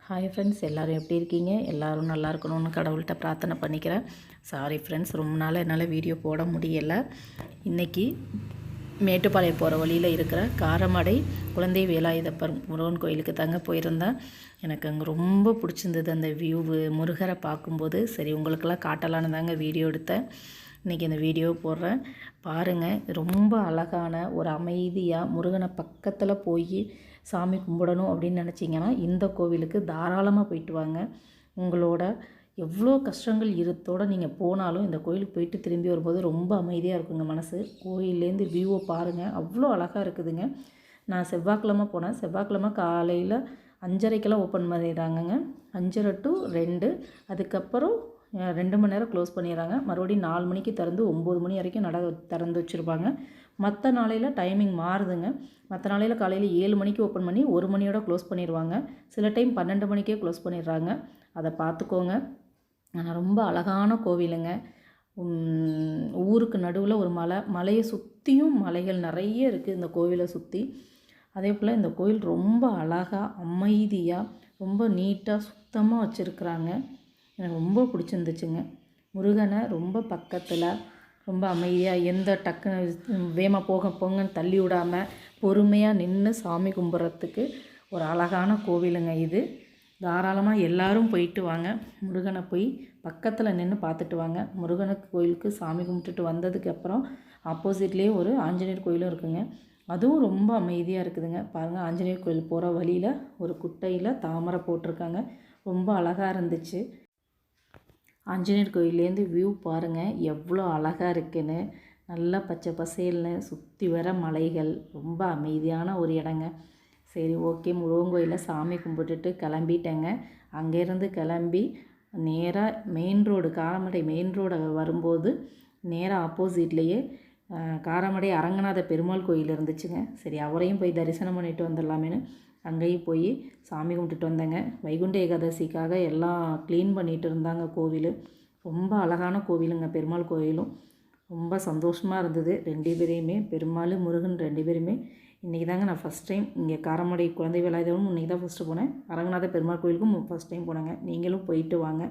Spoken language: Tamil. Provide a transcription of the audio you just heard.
ஹாய் ஃப்ரெண்ட்ஸ், எல்லோரும் எப்படி இருக்கீங்க? எல்லோரும் நல்லா இருக்கணும்னு கடவுள்கிட்ட பிரார்த்தனை பண்ணிக்கிறேன். சாரி ஃப்ரெண்ட்ஸ், ரொம்ப நாள் என்னால் வீடியோ போட முடியலை. இன்றைக்கி மேட்டுப்பாளையம் போகிற வழியில் இருக்கிற காரமடை குழந்தை வேலாயுதப்பர் முருகன் கோயிலுக்கு தாங்க போயிருந்தேன். எனக்கு அங்கே ரொம்ப பிடிச்சிருந்தது அந்த வியூவு. முருகரை பார்க்கும்போது சரி உங்களுக்கெல்லாம் காட்டலான்னு தாங்க வீடியோ எடுத்தேன். இன்றைக்கி இந்த வீடியோ போடுறேன், பாருங்கள். ரொம்ப அழகான ஒரு அமைதியாக முருகனை பக்கத்தில் போய் சாமி கும்பிடணும் அப்படின்னு நினச்சிங்கன்னா இந்த கோவிலுக்கு தாராளமாக போயிட்டு வாங்க. உங்களோட எவ்வளோ கஷ்டங்கள் இருத்தோடு நீங்கள் போனாலும் இந்த கோயிலுக்கு போயிட்டு திரும்பி வரும்போது ரொம்ப அமைதியாக இருக்குங்க மனசு. கோயிலேருந்து வியூவை பாருங்கள், அவ்வளோ அழகாக இருக்குதுங்க. நான் செவ்வாய்க்கிழமை போனேன். செவ்வாய்க்கிழமை காலையில் 5:30 ஓப்பன் பண்ணிடுறாங்கங்க. 5:30 to 2. அதுக்கப்புறம் 2 மணி நேரம் க்ளோஸ் பண்ணிடுறாங்க. மறுபடியும் 4 மணிக்கு திறந்து 9 மணி வரைக்கும் திறந்து வச்சுருப்பாங்க. மற்ற நாளையில் டைமிங் மாறுதுங்க. மற்ற நாளையில் காலையில் 7 மணிக்கு ஓப்பன் பண்ணி 1 மணியோட க்ளோஸ் பண்ணிடுவாங்க. சில டைம் 12 மணிக்கே க்ளோஸ் பண்ணிடுறாங்க. அதை பார்த்துக்கோங்க. ஆனால் ரொம்ப அழகான கோவிலுங்க. ஊருக்கு நடுவில் ஒரு மலையை சுற்றியும் மலைகள் நிறைய இருக்குது இந்த கோவிலை சுற்றி. அதே போல் இந்த கோயில் ரொம்ப அழகாக அமைதியாக ரொம்ப நீட்டாக சுத்தமாக வச்சுருக்குறாங்க. எனக்கு ரொம்ப பிடிச்சிருந்துச்சுங்க. முருகனை ரொம்ப பக்கத்தில் ரொம்ப அமைதியாக எந்த டக்குன்னு வேகமாக போங்கன்னு தள்ளி விடாமல் பொறுமையாக நின்று சாமி கும்பிட்றதுக்கு ஒரு அழகான கோவிலுங்க இது. தாராளமாக எல்லோரும் போயிட்டு வாங்க. முருகனை போய் பக்கத்தில் நின்று பார்த்துட்டு வாங்க. முருகனுக்கு கோயிலுக்கு சாமி கும்பிட்டுட்டு வந்ததுக்கப்புறம் ஆப்போசிட்லேயே ஒரு ஆஞ்சநேயர் கோயிலும் இருக்குங்க. அதுவும் ரொம்ப அமைதியாக இருக்குதுங்க. பாருங்கள், ஆஞ்சநேயர் கோயில் போகிற வழியில் ஒரு குட்டையில் தாமரை போட்டிருக்காங்க. ரொம்ப அழகாக இருந்துச்சு. ஆஞ்சநேயர் கோயிலேருந்து வியூ பாருங்கள் எவ்வளோ அழகாக இருக்குன்னு. நல்லா பச்சை பசேல்னு சுற்றி வர மலைகள், ரொம்ப அமைதியான ஒரு இடங்க. சரி, ஓகே, முருகன் கோயிலில் சாமி கும்பிட்டுட்டு கிளம்பிட்டேங்க. அங்கேருந்து கிளம்பி நேராக main road, Karamadai main road வரும்போது நேராக ஆப்போசிட்லேயே காரமடை அரங்கநாத பெருமாள் கோயில் இருந்துச்சுங்க. சரி, அவரையும் போய் தரிசனம் பண்ணிட்டு வந்துடலாமேன்னு அங்கேயும் போய் சாமி கும்பிட்டுட்டு வந்தேங்க. வைகுண்ட ஏகாதசிக்காக எல்லாம் க்ளீன் பண்ணிகிட்டு இருந்தாங்க கோவில். ரொம்ப அழகான கோவிலுங்க பெருமாள் கோயிலும். ரொம்ப சந்தோஷமாக இருந்தது 2 பேரையுமே, பெருமாள் முருகன் 2 பேருமே. இன்றைக்கி தாங்க நான் ஃபஸ்ட் டைம் இங்கே காரமடை குழந்தை வேலாயுதமும் இன்றைக்கி தான் ஃபஸ்ட்டு போனேன். அரங்கநாத பெருமாள் கோயிலுக்கும் ஃபஸ்ட் டைம் போனேங்க. நீங்களும் போயிட்டு வாங்க.